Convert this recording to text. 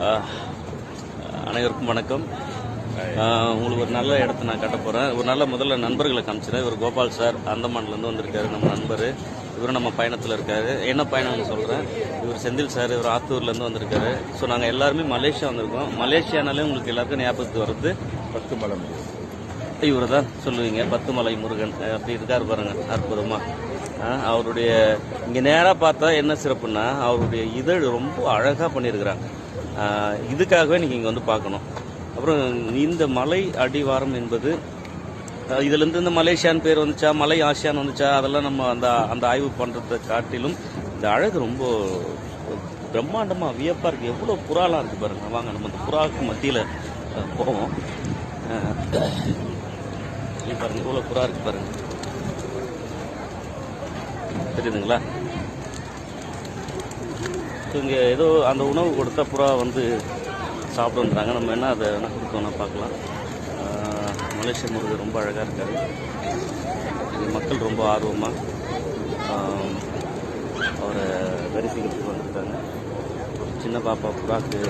ஆஹ், அனைவருக்கும் வணக்கம். உங்களுக்கு ஒரு நல்ல இடத்த நான் காட்ட போகிறேன். ஒரு நல்ல முதல்ல நண்பர்களை காமிச்சிடறேன். இவர் கோபால் சார் அந்தமான்லேருந்து வந்திருக்காரு, நம்ம நண்பர். இவர் நம்ம பயணத்தில் இருக்காரு. என்ன பயணம்னு சொல்கிறேன். இவர் செந்தில் சார், இவர் ஆத்தூர்லேருந்து வந்திருக்காரு. ஸோ நாங்கள் எல்லாருமே மலேசியா வந்திருக்கோம். மலேசியானாலே உங்களுக்கு எல்லாருக்கும் ஞாபகத்துக்கு வருது பத்துமலை. இவர் தான் சொல்லுவீங்க, பத்துமலை முருகன். அப்படி இருக்கார் பாருங்க, அற்புதமாக. அவருடைய இங்கே நேராக பார்த்தா என்ன சிறப்புன்னா, அவருடைய இதழ் ரொம்ப அழகாக பண்ணியிருக்கிறாங்க. இதுக்காகவே நீங்கள் இங்கே வந்து பார்க்கணும். அப்புறம் இந்த மலை அடிவாரம் என்பது, இதுலேருந்து இந்த மலேசியான்னு பேர் வந்துச்சா, மலை ஆசியான்னு வந்துச்சா, அதெல்லாம் நம்ம அந்த ஆய்வு பண்ணுறதை காட்டிலும் இந்த அழகு ரொம்ப பிரம்மாண்டமாக வியப்பாக இருக்குது. எவ்வளோ புறாலாம் இருக்குது பாருங்கள். வாங்க நம்ம இந்த புறாவுக்கு மத்தியில் போவோம். பாருங்கள், இவ்வளோ புறா இருக்குது பாருங்கள், தெரியுதுங்களா? இங்கே ஏதோ அந்த உணவு கொடுத்தா புறா வந்து சாப்பிடுன்றாங்க. நம்ம என்ன அதை என்ன கொடுத்தோம்னா பார்க்கலாம். மலேசிய முருகர் ரொம்ப அழகாக இருக்காரு. மக்கள் ரொம்ப ஆர்வமாக அவரை தரிசிக்கிறதுக்கு வந்திருக்காங்க. ஒரு சின்ன பாப்பா புறாக்கு